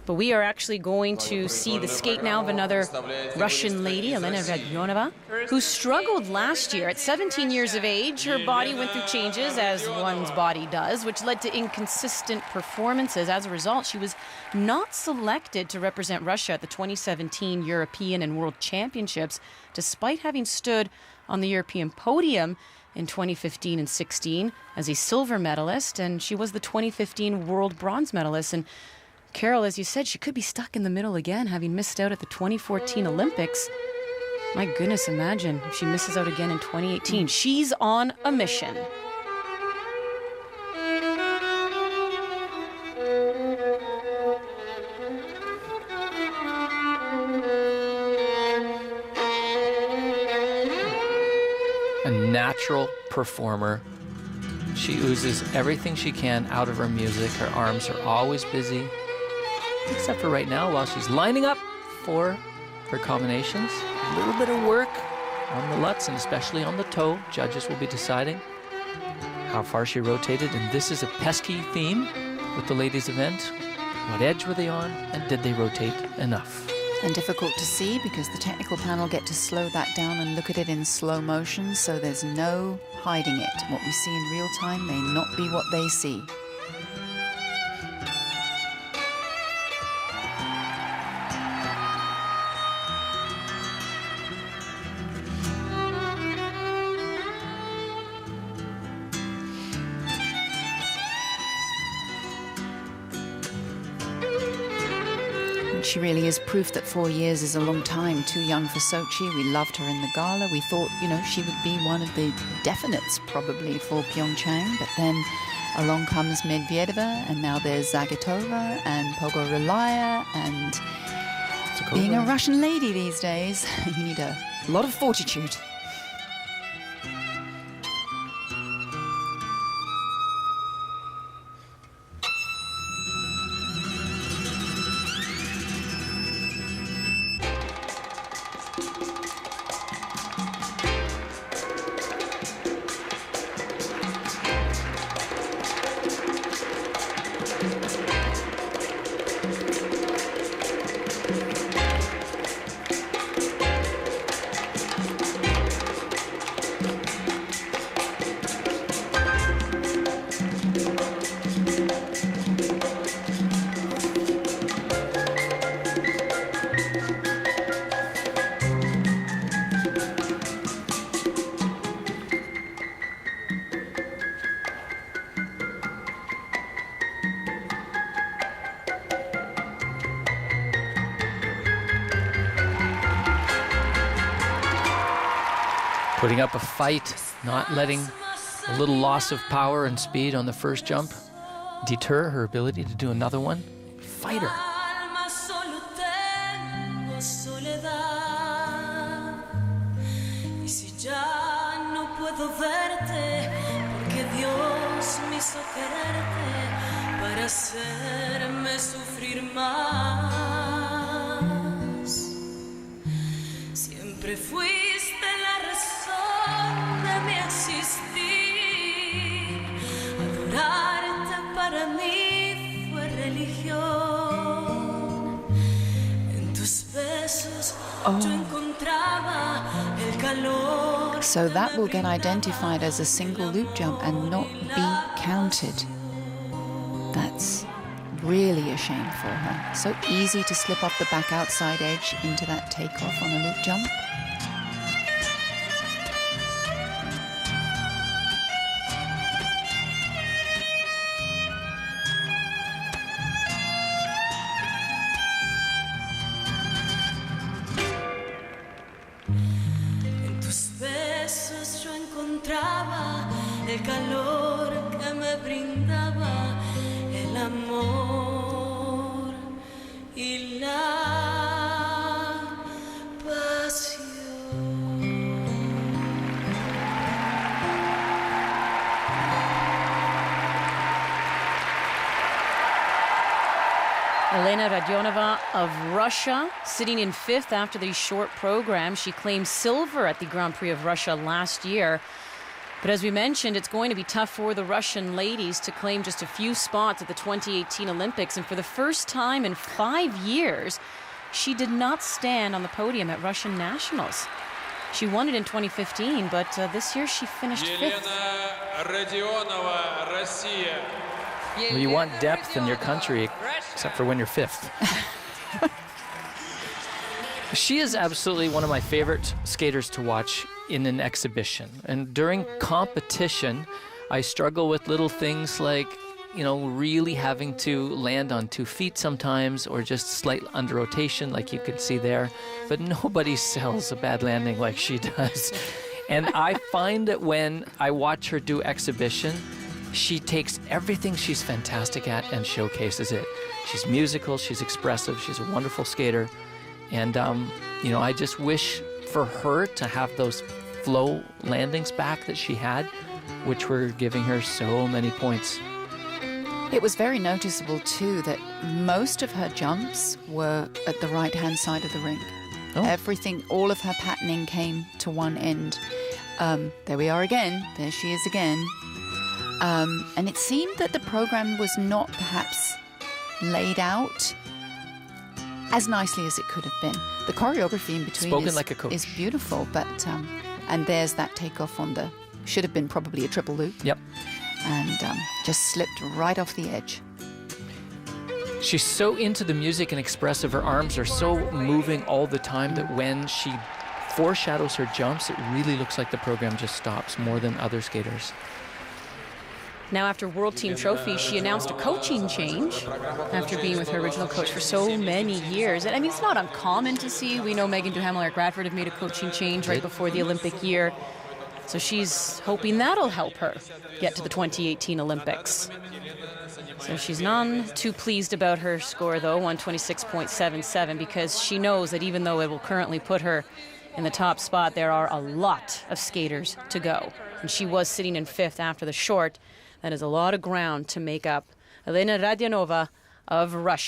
But we are actually going to see the skate now of another Russian lady, Elena Radionova, who struggled last year. At 17 years of age, her body went through changes, as one's body does, which led to inconsistent performances. As a result, she was not selected to represent Russia at the 2017 European and World Championships, despite having stood on the European podium in 2015 and 16 as a silver medalist, and she was the 2015 world bronze medalist. And Carol, as you said, she could be stuck in the middle again, having missed out at the 2014 Olympics. My goodness, imagine if she misses out again in 2018. She's on a mission. A natural performer. She oozes everything she can out of her music. Her arms are always busy, except for right now while she's lining up for her combinations. A little bit of work on the lutz and especially on the toe. Judges will be deciding how far she rotated, and this is a pesky theme with the ladies' event. What edge were they on, and did they rotate enough? And difficult to see because the technical panel get to slow that down and look at it in slow motion, so there's no hiding it. What we see in real time may not be what they see. She really is proof that 4 years is a long time, too young for Sochi. We loved her in the gala. We thought, she would be one of the definites probably for Pyeongchang. But then along comes Medvedeva, and now there's Zagitova and Pogorelaya. And being a Russian lady these days, you need a lot of fortitude. Putting up a fight, not letting a little loss of power and speed on the first jump deter her ability to do another one. Fighter. Siempre fuiste la razón de mi existir. Adorarte para mí fue religión. En tus besos yo encontraba el calor. So that will get identified as a single loop jump and not be counted. That's really a shame for her. So easy to slip off the back outside edge into that takeoff on a loop jump. En tus besos yo encontraba el calor que me brindaba el amor y la pasión. Elena Radionova of Russia, sitting in fifth after the short program. She claimed silver at the Grand Prix of Russia last year. But as we mentioned, it's going to be tough for the Russian ladies to claim just a few spots at the 2018 Olympics. And for the first time in 5 years, she did not stand on the podium at Russian Nationals. She won it in 2015, but this year she finished fifth. Radionova, Russia. Well, you want depth in your country, except for when you're fifth. She is absolutely one of my favorite skaters to watch in an exhibition. And during competition, I struggle with little things like, you know, really having to land on 2 feet sometimes, or just slight under rotation like you could see there. But nobody sells a bad landing like she does. And I find that when I watch her do exhibition, she takes everything she's fantastic at and showcases it. She's musical, she's expressive, she's a wonderful skater. And, you know, I just wish for her to have those flow landings back that she had, which were giving her so many points. It was very noticeable, too, that most of her jumps were at the right-hand side of the rink. Oh. Everything, all of her patterning came to one end. There we are again. There she is again. And it seemed that the program was not perhaps laid out as nicely as it could have been. The choreography in between is beautiful, but and there's that takeoff on the, should have been probably a triple loop. Yep. And just slipped right off the edge. She's so into the music and expressive. Her arms are so moving all the time that when she foreshadows her jumps, it really looks like the program just stops more than other skaters. Now, after World Team Trophy, she announced a coaching change after being with her original coach for so many years. And I mean, it's not uncommon to see. We know Megan Duhamel, Eric Radford have made a coaching change right before the Olympic year. So she's hoping that'll help her get to the 2018 Olympics. So she's none too pleased about her score, though, 126.77, because she knows that even though it will currently put her in the top spot, there are a lot of skaters to go. And she was sitting in fifth after the short. That is a lot of ground to make up. Elena Radionova of Russia.